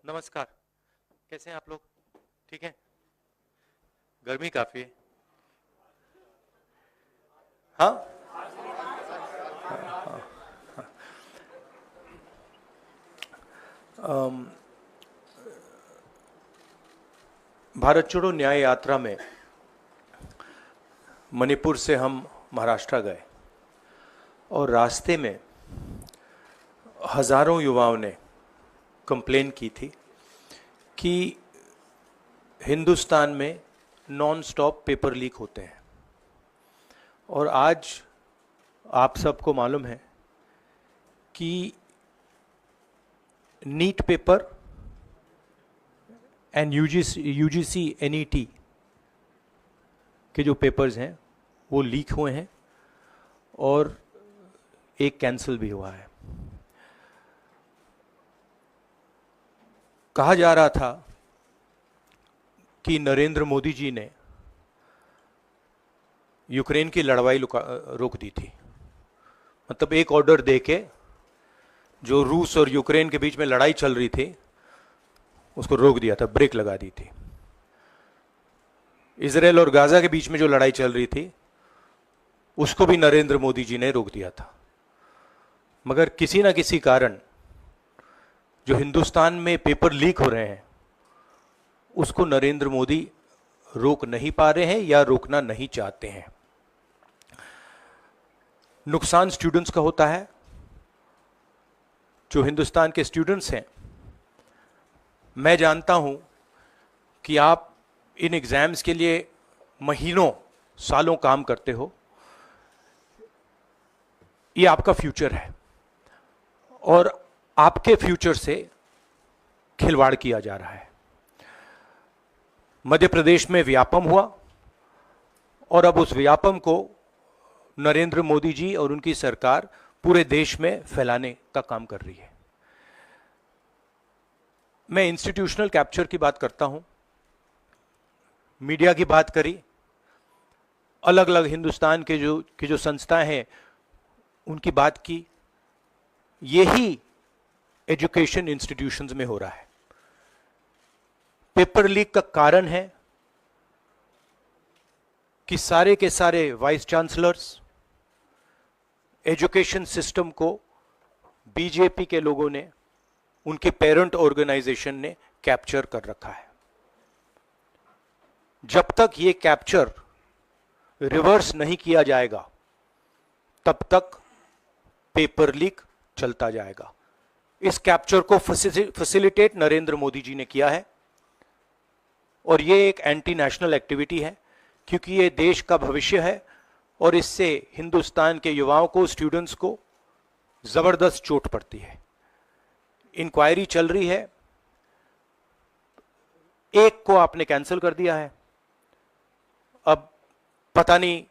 नमस्कार। कैसे हैं आप लोग? ठीक है? गर्मी काफी है। हाँ, भारत छोड़ो न्याय यात्रा में मणिपुर से हम महाराष्ट्र गए और रास्ते में हजारों युवाओं ने कंप्लेन की थी कि हिंदुस्तान में नॉन स्टॉप पेपर लीक होते हैं। और आज आप सबको मालूम है कि NEET paper and UGC NET के जो पेपर्स हैं वो लीक हुए हैं और एक कैंसिल भी हुआ है। कहा जा रहा था कि नरेंद्र मोदी जी ने यूक्रेन की लड़ाई रोक दी थी। मतलब एक ऑर्डर देके जो रूस और यूक्रेन के बीच में लड़ाई चल रही थी उसको रोक दिया था, ब्रेक लगा दी थी। इजराइल और गाजा के बीच में जो लड़ाई चल रही थी उसको भी नरेंद्र मोदी जी ने रोक दिया था। मगर किसी ना किसी कारण जो हिंदुस्तान में पेपर लीक हो रहे हैं उसको नरेंद्र मोदी रोक नहीं पा रहे हैं या रोकना नहीं चाहते हैं। नुकसान स्टूडेंट्स का होता है। जो हिंदुस्तान के स्टूडेंट्स हैं, मैं जानता हूं कि आप इन एग्जाम्स के लिए महीनों सालों काम करते हो। ये आपका फ्यूचर है और आपके फ्यूचर से खिलवाड़ किया जा रहा है। मध्य प्रदेश में व्यापम हुआ और अब उस व्यापम को नरेंद्र मोदी जी और उनकी सरकार पूरे देश में फैलाने का काम कर रही है। मैं इंस्टीट्यूशनल कैप्चर की बात करता हूं, मीडिया की बात करी, अलग अलग हिंदुस्तान के जो संस्थाएं हैं उनकी बात की। यही एजुकेशन इंस्टीट्यूशंस में हो रहा है। पेपर लीक का कारण है कि सारे के सारे वाइस चांसलर्स, एजुकेशन सिस्टम को बीजेपी के लोगों ने, उनके पेरेंट ऑर्गेनाइजेशन ने कैप्चर कर रखा है। जब तक ये कैप्चर रिवर्स नहीं किया जाएगा तब तक पेपर लीक चलता जाएगा। इस कैप्चर को फैसिलिटेट नरेंद्र मोदी जी ने किया है और ये एक एंटी नेशनल एक्टिविटी है क्योंकि ये देश का भविष्य है और इससे हिंदुस्तान के युवाओं को, स्टूडेंट्स को जबरदस्त चोट पड़ती है। इंक्वायरी चल रही है, एक को आपने कैंसिल कर दिया है, अब पता नहीं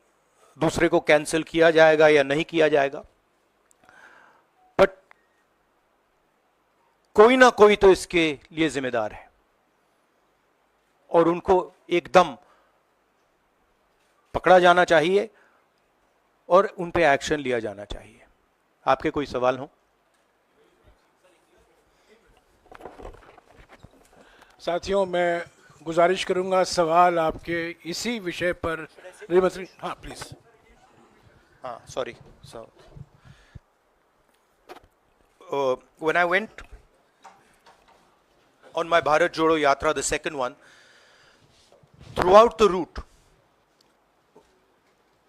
दूसरे को कैंसिल किया जाएगा या नहीं किया जाएगा, बट कोई ना कोई तो इसके लिए जिम्मेदार है और उनको एकदम पकड़ा जाना चाहिए और उन पे एक्शन लिया जाना चाहिए। आपके कोई सवाल हो? साथियों, मैं गुजारिश करूंगा सवाल आपके इसी विषय पर। हाँ प्लीज। हाँ, sorry. When I went on my Bharat Jodo Yatra, the second one, throughout the route,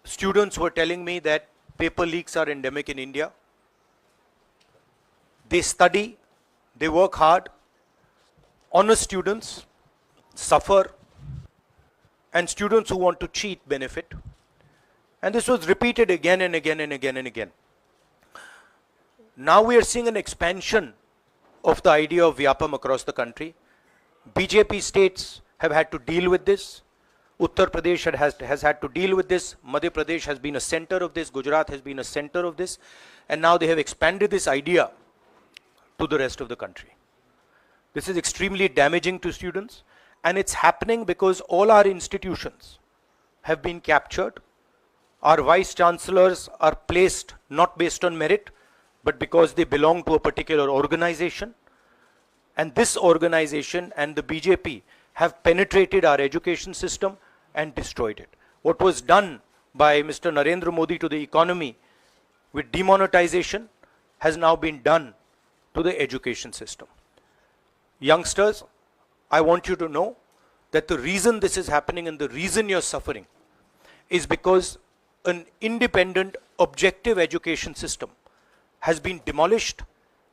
students were telling me that paper leaks are endemic in India. They study, they work hard, honest students suffer, and students who want to cheat benefit. And this was repeated again and again and again and again. Now we are seeing an expansion of the idea of Vyapam across the country. BJP states have had to deal with this. Uttar Pradesh has had to deal with this. Madhya Pradesh has been a center of this. Gujarat has been a center of this. And now they have expanded this idea to the rest of the country. This is extremely damaging to students, and it's happening because all our institutions have been captured. Our vice chancellors are placed not based on merit, but because they belong to a particular organization. And this organization and the BJP have penetrated our education system and destroyed it. What was done by Mr. Narendra Modi to the economy with demonetization has now been done to the education system. Youngsters, I want you to know that the reason this is happening and the reason you're suffering is because an independent, objective education system has been demolished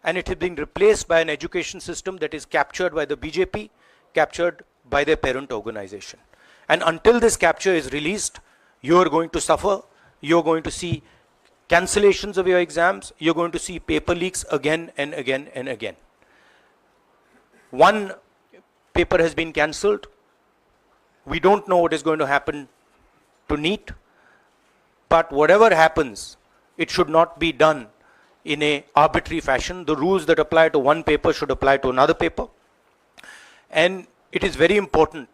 and it has been replaced by an education system that is captured by the BJP, captured by their parent organization. And until this capture is released, you are going to suffer. You're going to see cancellations of your exams. You're going to see paper leaks again and again and again. One paper has been cancelled. We don't know what is going to happen to NEET. But whatever happens, it should not be done in a arbitrary fashion. The rules that apply to one paper should apply to another paper. And it is very important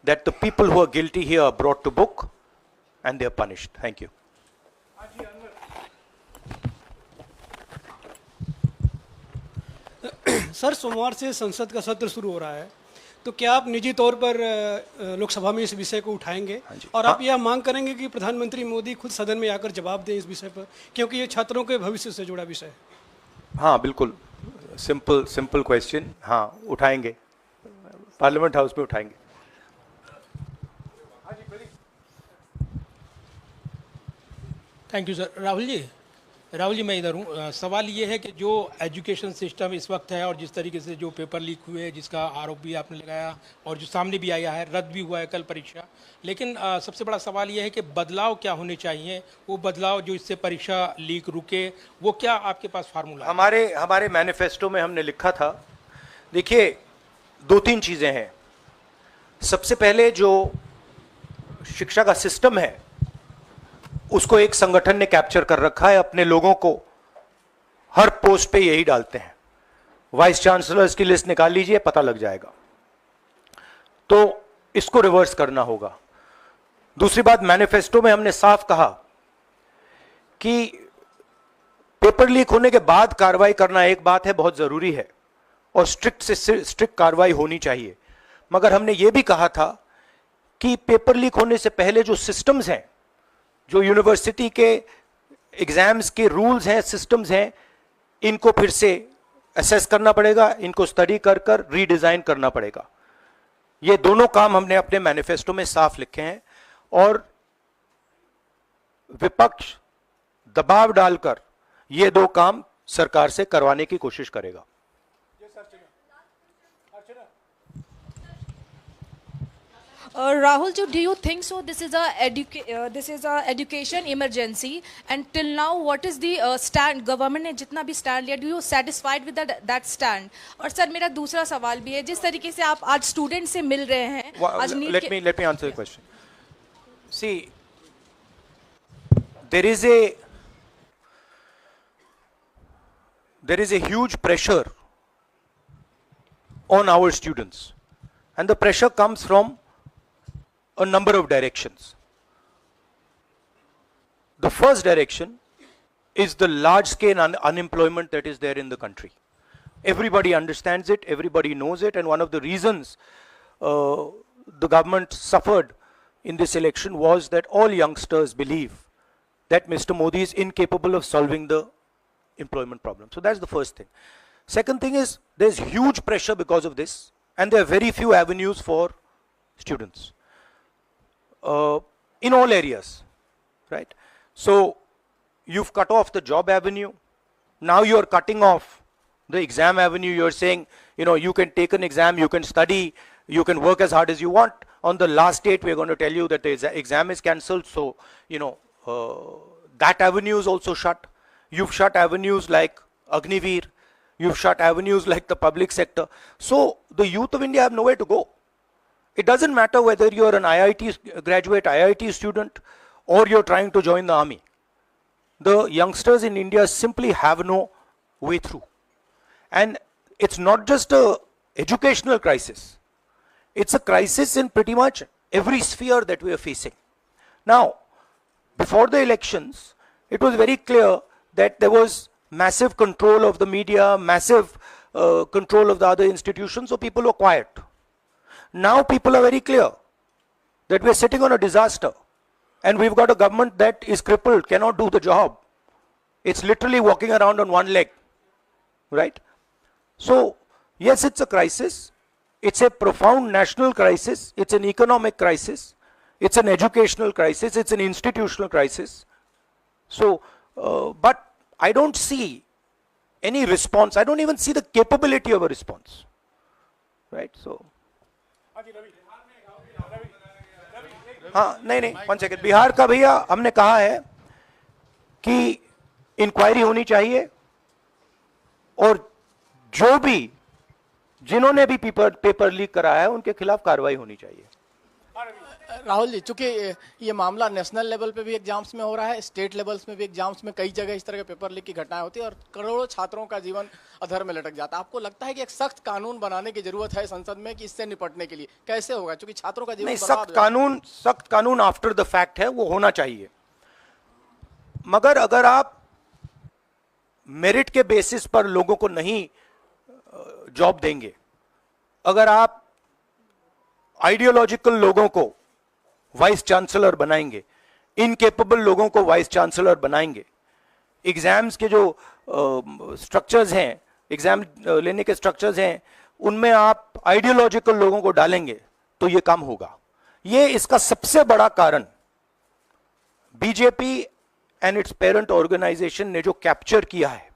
that the people who are guilty here are brought to book and they are punished. Thank you. Sir, सोमवार से संसद का सत्र शुरू हो रहा है, तो क्या आप निजी तौर पर लोकसभा में इस विषय को उठाएंगे और आप यह मांग करेंगे कि प्रधानमंत्री मोदी खुद सदन में आकर जवाब दें इस विषय पर, क्योंकि ये छात्रों के भविष्य से जुड़ा विषय है? हाँ, बिल्कुल, सिंपल क्वेश्चन. हाँ, उठाएंगे, पार्लियामेंट हाउस में उठाएंगे. Thank you sir. Rahul ji मैं इधर हूँ. सवाल ये है कि जो एजुकेशन सिस्टम इस वक्त है और जिस तरीके से जो पेपर लीक हुए, जिसका आरोप भी आपने लगाया और जो सामने भी आया है, रद्द भी हुआ है कल परीक्षा, लेकिन सबसे बड़ा सवाल ये है कि बदलाव क्या होने चाहिए, वो बदलाव जो इससे परीक्षा लीक रुके, वो क्या आपके पास फार्मूला? हमारे मैनिफेस्टो में हमने लिखा था, देखिए 2-3 चीज़ें हैं. सबसे पहले जो शिक्षा का सिस्टम है उसको एक संगठन ने कैप्चर कर रखा है. अपने लोगों को हर पोस्ट पे यही डालते हैं. वाइस चांसलर्स की लिस्ट निकाल लीजिए, पता लग जाएगा. तो इसको रिवर्स करना होगा. दूसरी बात, मैनिफेस्टो में हमने साफ कहा कि पेपर लीक होने के बाद कार्रवाई करना एक बात है, बहुत जरूरी है और स्ट्रिक्ट से स्ट्रिक्ट कार्रवाई होनी चाहिए. मगर हमने यह भी कहा था कि पेपर लीक होने से पहले जो सिस्टम्स हैं, जो यूनिवर्सिटी के एग्जाम्स के रूल्स हैं, सिस्टम्स हैं, इनको फिर से असेस करना पड़ेगा, इनको स्टडी कर रीडिजाइन करना पड़ेगा. ये दोनों काम हमने अपने मैनिफेस्टो में साफ लिखे हैं और विपक्ष दबाव डालकर ये 2 काम सरकार से करवाने की कोशिश करेगा. Rahul, do you think so? This is a education emergency, and till now, what is the stand? Government ने जितना भी stand लिया, do you satisfied with that stand? और सर मेरा दूसरा सवाल भी है, जिस तरीके से आप आज स्टूडेंट से मिल रहे हैं, आज let me answer the question. See, there is a huge pressure on our students, and the pressure comes from a number of directions. The first direction is the large scale unemployment that is there in the country. Everybody understands it, everybody knows it, and one of the reasons the government suffered in this election was that all youngsters believe that Mr. Modi is incapable of solving the employment problem. So that's the first thing. Second thing is there's huge pressure because of this, and there are very few avenues for students. In all areas, right? So you've cut off the job avenue. Now you're cutting off the exam avenue. You're saying, you can take an exam, you can study, you can work as hard as you want. On the last date, we're going to tell you that the exam is cancelled. So, that avenue is also shut. You've shut avenues like Agniveer. You've shut avenues like the public sector. So the youth of India have nowhere to go. It doesn't matter whether you're an IIT graduate, IIT student, or you're trying to join the army. The youngsters in India simply have no way through. And it's not just an educational crisis. It's a crisis in pretty much every sphere that we are facing. Now, before the elections, it was very clear that there was massive control of the media, massive control of the other institutions, so people were quiet. Now people are very clear that we're sitting on a disaster and we've got a government that is crippled, cannot do the job. It's literally walking around on one leg, right? So, yes, it's a crisis. It's a profound national crisis. It's an economic crisis. It's an educational crisis. It's an institutional crisis. So, but I don't see any response. I don't even see the capability of a response, right? So, हाँ नहीं one second, Bihar का भैया हमने कहा है कि inquiry होनी चाहिए और जो भी जिन्होंने भी पेपर लीक कराया है उनके खिलाफ कार्रवाई होनी चाहिए। राहुल जी, चूंकि ये मामला नेशनल लेवल पे भी एग्जाम्स में हो रहा है, स्टेट लेवल्स में भी एग्जाम्स में कई जगह इस तरह के पेपर लीक की घटनाएं होती है और करोड़ों छात्रों का जीवन अधर में लटक जाता है। आपको लगता है कि एक सख्त कानून बनाने की जरूरत है संसद में कि इससे निपटने के लिए? कैसे होगा, क्योंकि छात्रों का जीवन नहीं, सख्त कानून आफ्टर द फैक्ट है, वो होना चाहिए। मगर अगर आप मेरिट के बेसिस पर लोगों को नहीं जॉब देंगे, अगर आप आइडियोलॉजिकल लोगों को वाइस चांसलर बनाएंगे, इनकेपेबल लोगों को वाइस चांसलर बनाएंगे, एग्जाम्स के जो स्ट्रक्चर्स हैं, एग्जाम लेने के स्ट्रक्चर्स हैं, उनमें आप आइडियोलॉजिकल लोगों को डालेंगे तो ये काम होगा। ये इसका सबसे बड़ा कारण BJP and its parent organization ने जो कैप्चर किया है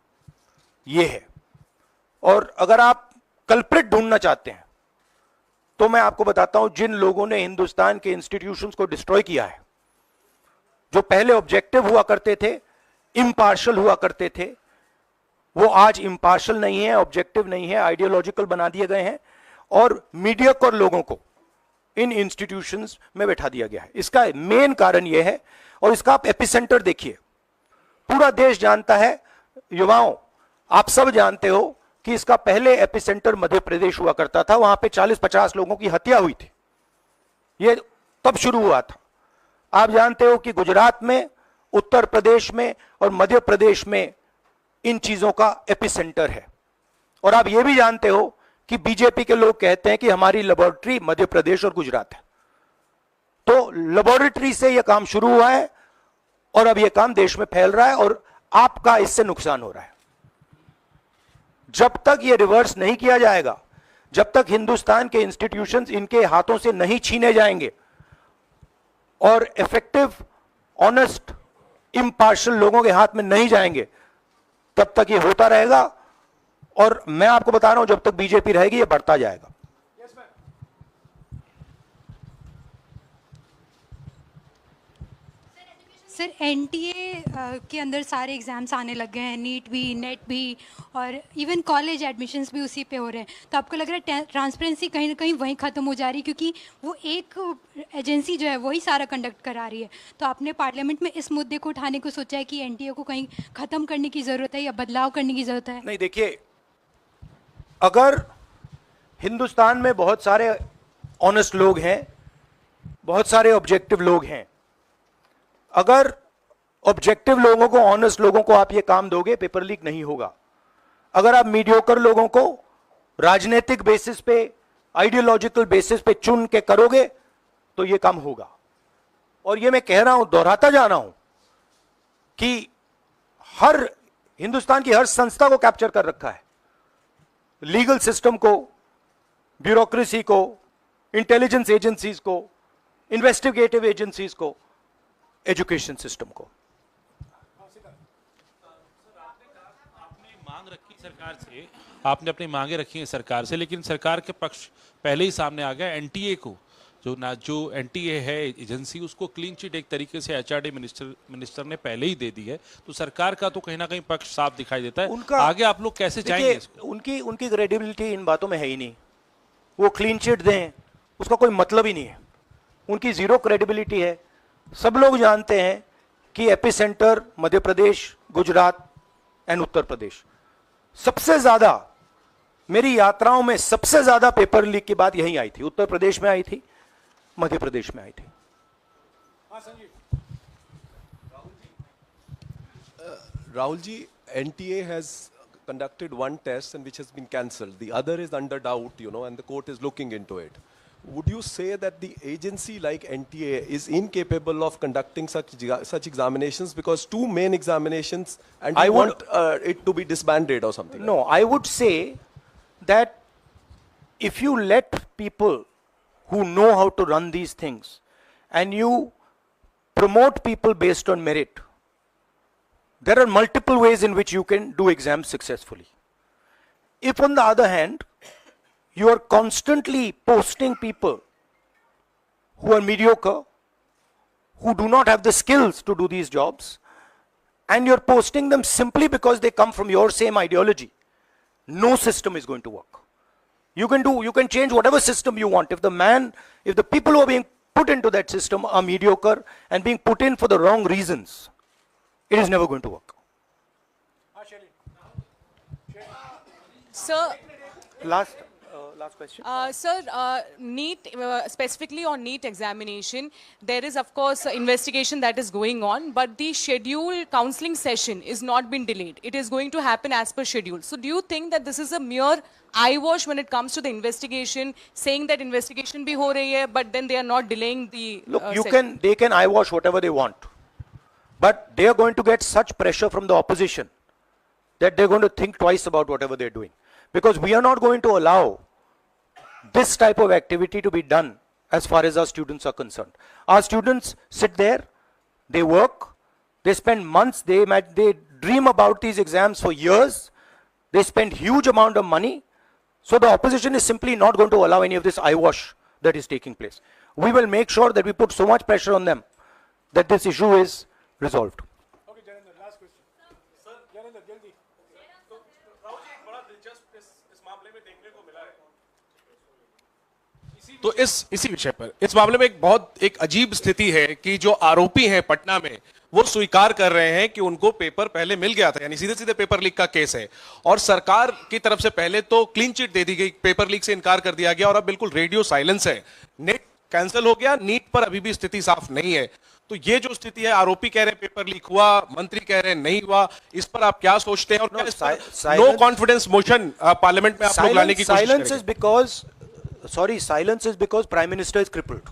ये है। और अगर आप कल्प्रिट ढूंढना चाहते हैं तो मैं आपको बताता हूं, जिन लोगों ने हिंदुस्तान के इंस्टीट्यूशंस को डिस्ट्रॉय किया है, जो पहले ऑब्जेक्टिव हुआ करते थे, इम्पार्शल हुआ करते थे, वो आज इम्पार्शल नहीं है, ऑब्जेक्टिव नहीं है, आइडियोलॉजिकल बना दिए गए हैं और मीडियोकर लोगों को इन इंस्टीट्यूशंस में बैठा दिया गया है। इसका मेन कारण यह है, और इसका आप एपिसेंटर देखिए, पूरा देश जानता है, युवाओं आप सब जानते हो कि इसका पहले एपिसेंटर मध्य प्रदेश हुआ करता था, वहां पे 40-50 लोगों की हत्या हुई थी, ये तब शुरू हुआ था। आप जानते हो कि गुजरात में, उत्तर प्रदेश में और मध्य प्रदेश में इन चीजों का एपिसेंटर है। और आप ये भी जानते हो कि बीजेपी के लोग कहते हैं कि हमारी लेबोरेटरी मध्य प्रदेश और गुजरात है। तो लेबोरेटरी से यह काम शुरू हुआ है और अब यह काम देश में फैल रहा है और आपका इससे नुकसान हो रहा है। जब तक यह रिवर्स नहीं किया जाएगा, जब तक हिंदुस्तान के इंस्टीट्यूशंस इनके हाथों से नहीं छीने जाएंगे और इफेक्टिव, ऑनेस्ट, इम्पार्शल लोगों के हाथ में नहीं जाएंगे, तब तक ये होता रहेगा। और मैं आपको बता रहा हूं, जब तक बीजेपी रहेगी ये बढ़ता जाएगा। सर, एनटीए के अंदर सारे एग्ज़ाम्स आने लग गए हैं, नीट भी, नेट भी, और इवन कॉलेज एडमिशन्स भी उसी पे हो रहे हैं। तो आपको लग रहा है ट्रांसपेरेंसी कहीं ना कहीं वहीं ख़त्म हो जा रही है, क्योंकि वो एक एजेंसी जो है वही सारा कंडक्ट करा रही है। तो आपने पार्लियामेंट में इस मुद्दे को उठाने को सोचा है कि एनटीए को कहीं ख़त्म करने की ज़रूरत है या बदलाव करने की ज़रूरत है? नहीं, देखिए, अगर हिंदुस्तान में बहुत सारे ऑनेस्ट लोग हैं, बहुत सारे ऑब्जेक्टिव लोग हैं, अगर ऑब्जेक्टिव लोगों को, ऑनेस्ट लोगों को आप ये काम दोगे, पेपर लीक नहीं होगा। अगर आप मीडियोकर लोगों को राजनीतिक बेसिस पे, आइडियोलॉजिकल बेसिस पे चुन के करोगे तो ये काम होगा। और ये मैं कह रहा हूं, दोहराता जा रहा हूं कि हर हिंदुस्तान की हर संस्था को कैप्चर कर रखा है, लीगल सिस्टम को, ब्यूरोक्रेसी को, इंटेलिजेंस एजेंसीज को, इन्वेस्टिगेटिव एजेंसीज को, एजुकेशन सिस्टम को। आपने अपनी मांगे रखी हैं सरकार से, लेकिन सरकार के पक्ष पहले ही सामने आ गया। एनटीए को जो एनटीए है एजेंसी, उसको क्लीन चिट एक तरीके से एचआरडी मिनिस्टर ने पहले ही दे दी है। तो सरकार का तो कहीं ना कहीं पक्ष साफ दिखाई देता है। आगे आप लोग कैसे जाएंगे इसको? उनकी क्रेडिबिलिटी इन बातों में है ही नहीं। वो क्लीन चिट दें उसका कोई मतलब ही नहीं है, उनकी जीरो क्रेडिबिलिटी है। सब लोग जानते हैं कि एपिसेंटर मध्य प्रदेश, गुजरात एंड उत्तर प्रदेश। सबसे ज्यादा मेरी यात्राओं में सबसे ज्यादा पेपर लीक की बात यहीं आई थी, उत्तर प्रदेश में आई थी, मध्य प्रदेश में आई थी। Rahul ji, NTA has conducted one test and which has been cancelled. The other is under doubt, and the court is looking into it. Would you say that the agency like NTA is incapable of conducting such examinations, because two main examinations, and I want it to be disbanded or something? No, I would say that if you let people who know how to run these things and you promote people based on merit, there are multiple ways in which you can do exams successfully. If on the other hand, you are constantly posting people who are mediocre, who do not have the skills to do these jobs, and you're posting them simply because they come from your same ideology, no system is going to work. You can change whatever system you want. If the people who are being put into that system are mediocre and being put in for the wrong reasons, it is never going to work. Sir, Last question. Sir, NEET, specifically on NEET examination, there is of course an investigation that is going on, but the scheduled counselling session is not been delayed. It is going to happen as per schedule. So do you think that this is a mere eyewash when it comes to the investigation, saying that investigation bhi ho rahi hai, but then they are not delaying the Look, session? they can eyewash whatever they want, but they are going to get such pressure from the opposition that they're going to think twice about whatever they're doing. Because we are not going to allow this type of activity to be done as far as our students are concerned. Our students sit there, they work, they spend months, they dream about these exams for years, they spend huge amount of money. So the opposition is simply not going to allow any of this eyewash that is taking place. We will make sure that we put so much pressure on them that this issue is resolved. Okay, Janendra, last question. Sir, Janendra, jaldi. तो इसी विषय पर इस मामले में एक अजीब स्थिति है कि जो आरोपी हैं पटना में, वो स्वीकार कर रहे हैं कि उनको पेपर पहले मिल गया था, यानी सीधे सीधे पेपर लीक का केस है, और सरकार की तरफ से पहले तो क्लीन चिट दे दी गई, पेपर लीक से इनकार कर दिया गया, और अब बिल्कुल रेडियो साइलेंस है। नेट कैंसिल हो गया, नीट पर अभी भी स्थिति साफ नहीं है। तो ये जो स्थिति है, आरोपी कह रहे हैं पेपर लीक हुआ, मंत्री कह रहे हैं नहीं हुआ, इस पर आप क्या सोचते हैं? और क्या इस पर नो कॉन्फिडेंस मोशन पार्लियामेंट में आप लोग लाने की कोशिश करेंगे? Silence is because Prime Minister is crippled.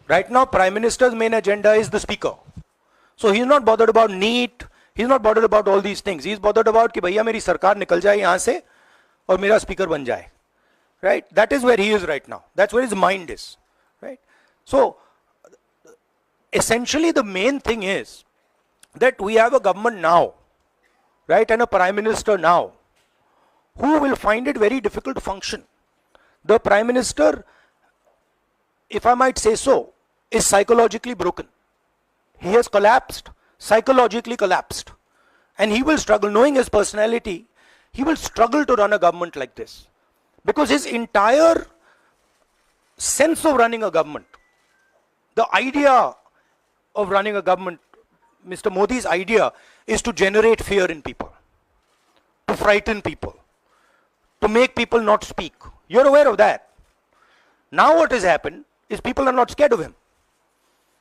Right now, Prime Minister's main agenda is the Speaker. So he's not bothered about NEET, he's not bothered about all these things. He's bothered about कि भैया मेरी सरकार निकल जाए यहाँ से और मेरा speaker बन जाए. Right? That is where he is right now. That's where his mind is. Right? So, essentially the main thing is that we have a government now, right, and a Prime Minister now, who will find it very difficult to function. The Prime Minister, if I might say so, is psychologically broken. He has collapsed, psychologically collapsed. And he will struggle, knowing his personality, he will struggle to run a government like this. Because his entire sense of running a government, the idea of running a government, Mr. Modi's idea is to generate fear in people, to frighten people, to make people not speak. You're aware of that. Now what has happened is people are not scared of him.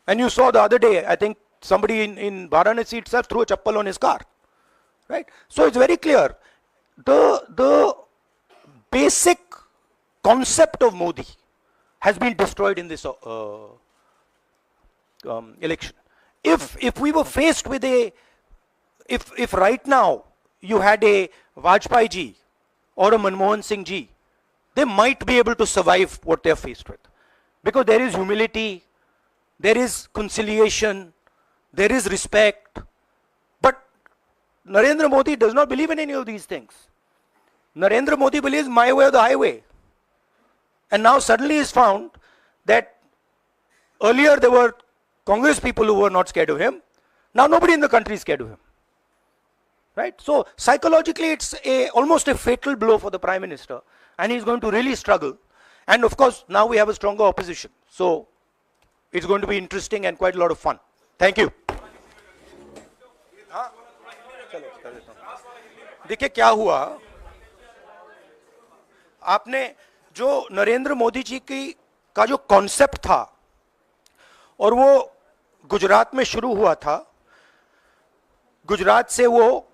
And you saw the other day, I think somebody in Varanasi itself threw a chappal on his car. Right? So it's very clear. The basic concept of Modi has been destroyed in this election. If we were faced with if right now you had a Vajpayee ji or a Manmohan Singh ji, they might be able to survive what they are faced with. Because there is humility, there is conciliation, there is respect. But Narendra Modi does not believe in any of these things. Narendra Modi believes my way or the highway. And now suddenly is found that earlier there were Congress people who were not scared of him. Now nobody in the country is scared of him. Right? So psychologically it's almost a fatal blow for the Prime Minister. And he's going to really struggle. And of course, now we have a stronger opposition. So it's going to be interesting and quite a lot of fun. Thank you. देखिए क्या हुआ, आपने जो नरेंद्र मोदी जी का जो concept था और वो गुजरात में शुरू हुआ था, गुजरात से वो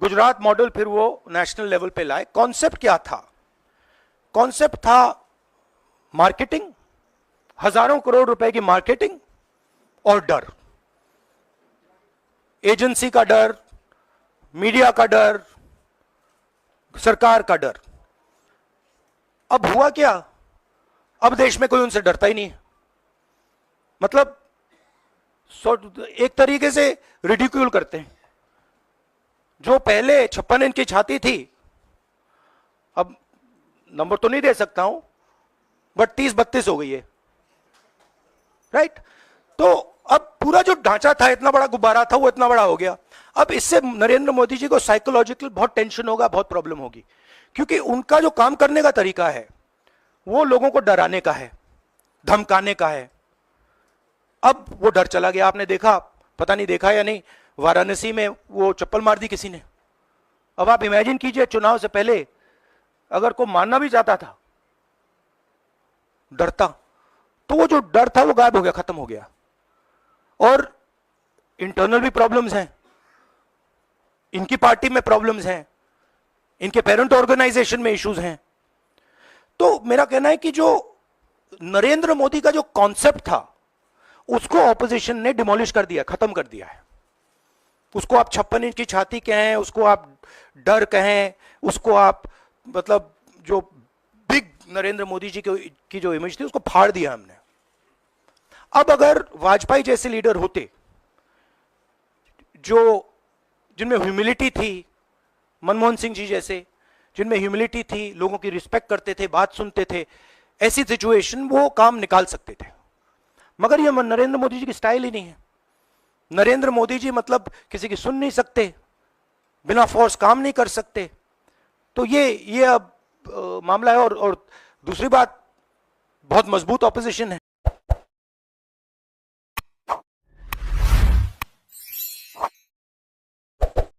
गुजरात मॉडल फिर वो नेशनल लेवल पे लाए। कॉन्सेप्ट क्या था? कॉन्सेप्ट था मार्केटिंग, हजारों करोड़ रुपए की मार्केटिंग और डर, एजेंसी का डर, मीडिया का डर, सरकार का डर। अब हुआ क्या? अब देश में कोई उनसे डरता ही नहीं है। मतलब एक तरीके से रिडिक्यूल करते हैं। जो पहले 56 इंच की छाती थी, अब नंबर तो नहीं दे सकता हूं, बट 30-32 हो गई है, राइट? तो अब पूरा जो ढांचा था, इतना बड़ा गुब्बारा था, वो इतना बड़ा हो गया। अब इससे नरेंद्र मोदी जी को साइकोलॉजिकल बहुत टेंशन होगा, बहुत प्रॉब्लम होगी, क्योंकि उनका जो काम करने का तरीका है वो लोगों को डराने का है, धमकाने का है। अब वो डर चला गया। आपने देखा, पता नहीं देखा या नहीं, वाराणसी में वो चप्पल मार दी किसी ने। अब आप इमेजिन कीजिए, चुनाव से पहले अगर कोई मारना भी चाहता था डरता, तो वो जो डर था वो गायब हो गया, खत्म हो गया। और इंटरनल भी प्रॉब्लम्स हैं, इनकी पार्टी में प्रॉब्लम्स हैं, इनके पेरेंट ऑर्गेनाइजेशन में इश्यूज हैं। तो मेरा कहना है कि जो नरेंद्र मोदी का जो कॉन्सेप्ट था उसको ऑपोजिशन ने डिमोलिश कर दिया, खत्म कर दिया है। उसको आप 56 इंच की छाती कहें, उसको आप डर कहें, उसको आप मतलब जो बिग नरेंद्र मोदी जी की जो इमेज थी उसको फाड़ दिया हमने। अब अगर वाजपेयी जैसे लीडर होते जो जिनमें ह्यूमिलिटी थी, मनमोहन सिंह जी जैसे जिनमें ह्यूमिलिटी थी, लोगों की रिस्पेक्ट करते थे, बात सुनते थे, ऐसी सिचुएशन वो काम निकाल सकते थे। मगर ये नरेंद्र मोदी जी की स्टाइल ही नहीं है। नरेंद्र मोदी जी मतलब किसी की सुन नहीं सकते, बिना फोर्स काम नहीं कर सकते। तो ये अब मामला है। और दूसरी बात, बहुत मजबूत ऑपोजिशन है।